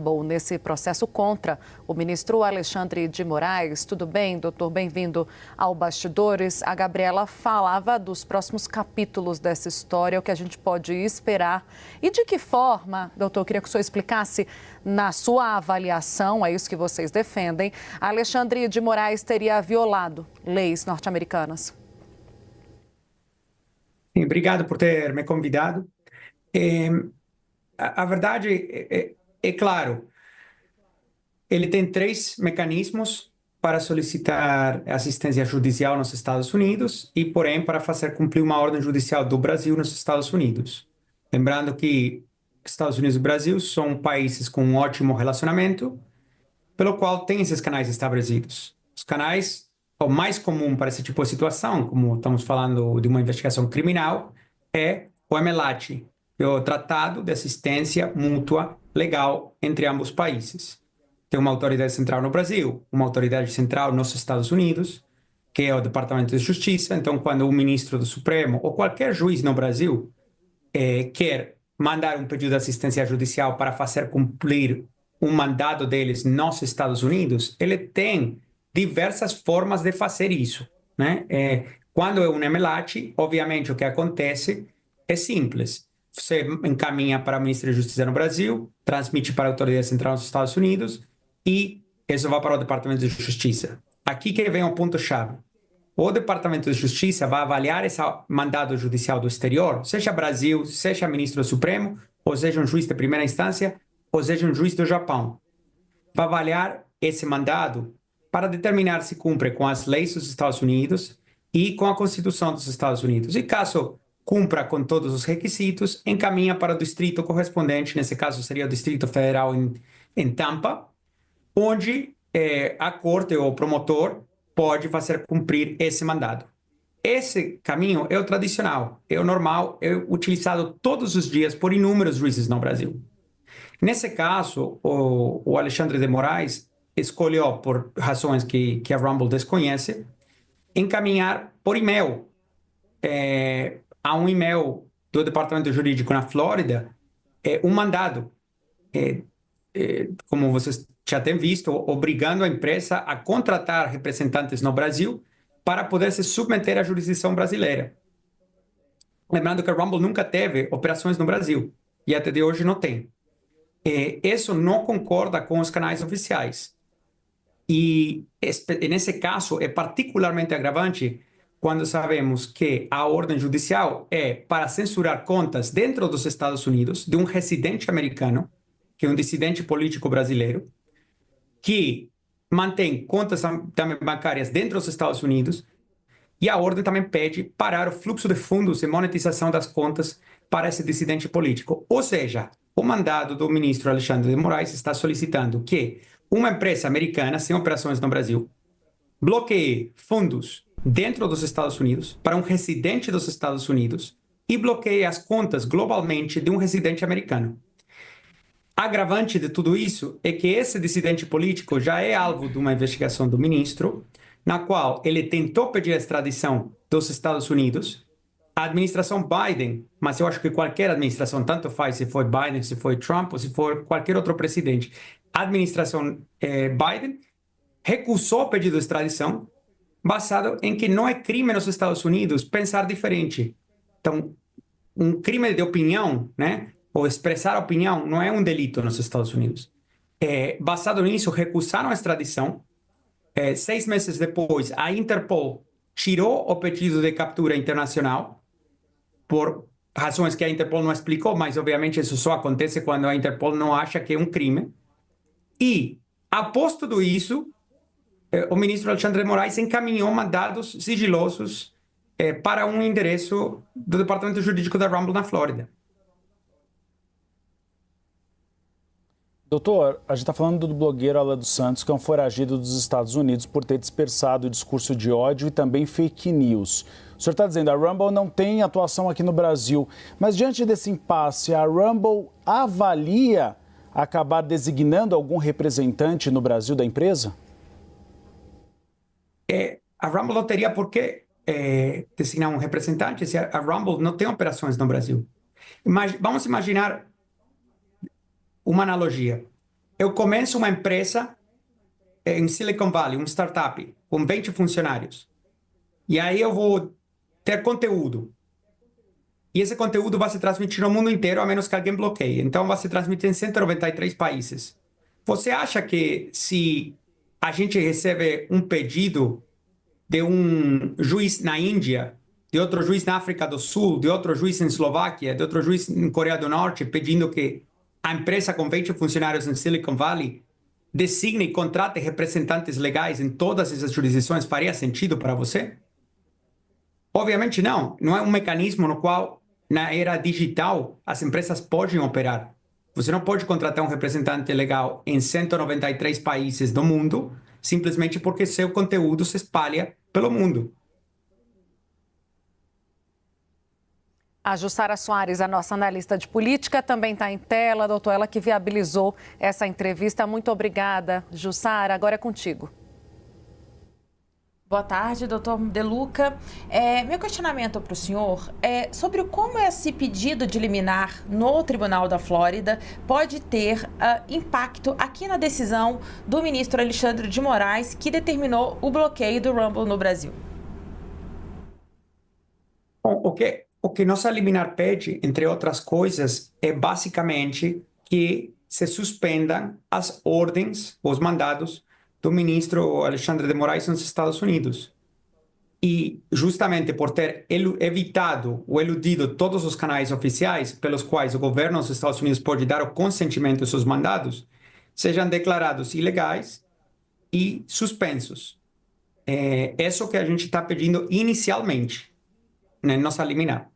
Bom, nesse processo contra o ministro Alexandre de Moraes. Tudo bem, doutor? Bem-vindo ao Bastidores. A Gabriela falava dos próximos capítulos dessa história, o que a gente pode esperar. E de que forma, doutor, eu queria que o senhor explicasse, na sua avaliação, é isso que vocês defendem, Alexandre de Moraes teria violado leis norte-americanas. Sim, obrigado por ter me convidado. A verdade é claro, ele tem 3 mecanismos para solicitar assistência judicial nos Estados Unidos e, porém, para fazer cumprir uma ordem judicial do Brasil nos Estados Unidos. Lembrando que Estados Unidos e Brasil são países com um ótimo relacionamento, pelo qual tem esses canais estabelecidos. Os canais, o mais comum para esse tipo de situação, como estamos falando de uma investigação criminal, é o MLAT, é o Tratado de Assistência Mútua Legal entre ambos países. Tem uma autoridade central no Brasil, uma autoridade central nos Estados Unidos, que é o Departamento de Justiça. Então, quando um ministro do Supremo ou qualquer juiz no Brasil quer mandar um pedido de assistência judicial para fazer cumprir um mandado deles nos Estados Unidos, ele tem diversas formas de fazer isso, né? Quando é um MLAT, obviamente o que acontece é simples. Você encaminha para o Ministério da Justiça no Brasil, transmite para a Autoridade Central dos Estados Unidos e isso vai para o Departamento de Justiça. Aqui que vem o ponto-chave. O Departamento de Justiça vai avaliar esse mandado judicial do exterior, seja Brasil, seja ministro do Supremo, ou seja um juiz de primeira instância, ou seja um juiz do Japão. Vai avaliar esse mandado para determinar se cumpre com as leis dos Estados Unidos e com a Constituição dos Estados Unidos. E caso cumpra com todos os requisitos, encaminha para o distrito correspondente, nesse caso seria o Distrito Federal em Tampa, onde a corte ou o promotor pode fazer cumprir esse mandado. Esse caminho é o tradicional, é o normal, é utilizado todos os dias por inúmeros juízes no Brasil. Nesse caso, o Alexandre de Moraes escolheu, por razões que a Rumble desconhece, encaminhar por e-mail a um e-mail do Departamento Jurídico na Flórida um mandado, como vocês já têm visto, obrigando a empresa a contratar representantes no Brasil para poder se submeter à jurisdição brasileira. Lembrando que a Rumble nunca teve operações no Brasil e até de hoje não tem. Isso não concorda com os canais oficiais. E nesse caso é particularmente agravante quando sabemos que a ordem judicial é para censurar contas dentro dos Estados Unidos de um residente americano, que é um dissidente político brasileiro, que mantém contas também bancárias dentro dos Estados Unidos, e a ordem também pede parar o fluxo de fundos e monetização das contas para esse dissidente político. Ou seja, o mandado do ministro Alexandre de Moraes está solicitando que uma empresa americana sem operações no Brasil bloqueie fundos dentro dos Estados Unidos para um residente dos Estados Unidos e bloqueie as contas globalmente de um residente americano. Agravante de tudo isso é que esse dissidente político já é alvo de uma investigação do ministro, na qual ele tentou pedir a extradição dos Estados Unidos. A administração Biden, mas eu acho que qualquer administração, tanto faz se foi Biden, se foi Trump ou se for qualquer outro presidente, a administração Biden recusou o pedido de extradição, basado em que não é crime nos Estados Unidos pensar diferente. Então, um crime de opinião, né, ou expressar opinião, não é um delito nos Estados Unidos. Basado nisso, recusaram a extradição. 6 meses depois, a Interpol tirou o pedido de captura internacional por razões que a Interpol não explicou, mas obviamente isso só acontece quando a Interpol não acha que é um crime. E, após tudo isso, o ministro Alexandre de Moraes encaminhou mandados sigilosos para um endereço do Departamento Jurídico da Rumble na Flórida. Doutor, a gente está falando do blogueiro Alan dos Santos, que é um foragido dos Estados Unidos por ter dispersado o discurso de ódio e também fake news. O senhor está dizendo que a Rumble não tem atuação aqui no Brasil, mas diante desse impasse, a Rumble avalia acabar designando algum representante no Brasil da empresa? A Rumble não teria por que designar um representante se a Rumble não tem operações no Brasil. Mas vamos imaginar uma analogia. eu começo uma empresa em Silicon Valley, uma startup, com 20 funcionários. E aí eu vou ter conteúdo. E esse conteúdo vai se transmitir no mundo inteiro, a menos que alguém bloqueie. Então, vai se transmitir em 193 países. Você acha que se a gente recebe um pedido de um juiz na Índia, de outro juiz na África do Sul, de outro juiz em Eslováquia, de outro juiz em Coreia do Norte, pedindo que a empresa com 20 funcionários em Silicon Valley designe e contrate representantes legais em todas essas jurisdições, faria sentido para você? Obviamente não. Não é um mecanismo no qual, na era digital, as empresas podem operar. Você não pode contratar um representante legal em 193 países do mundo, simplesmente porque seu conteúdo se espalha pelo mundo. A Jussara Soares, a nossa analista de política, também está em tela, doutor, ela que viabilizou essa entrevista. Muito obrigada, Jussara. Agora é contigo. Boa tarde, doutor De Luca. Meu questionamento para o senhor é sobre como esse pedido de liminar no Tribunal da Flórida pode ter impacto aqui na decisão do ministro Alexandre de Moraes, que determinou o bloqueio do Rumble no Brasil. Bom, o que nossa liminar pede, entre outras coisas, é basicamente que se suspendam as ordens, os mandados do ministro Alexandre de Moraes nos Estados Unidos. E justamente por ter evitado ou eludido todos os canais oficiais pelos quais o governo dos Estados Unidos pode dar o consentimento aos seus mandados, sejam declarados ilegais e suspensos. É isso que a gente está pedindo inicialmente, né, nossa liminar.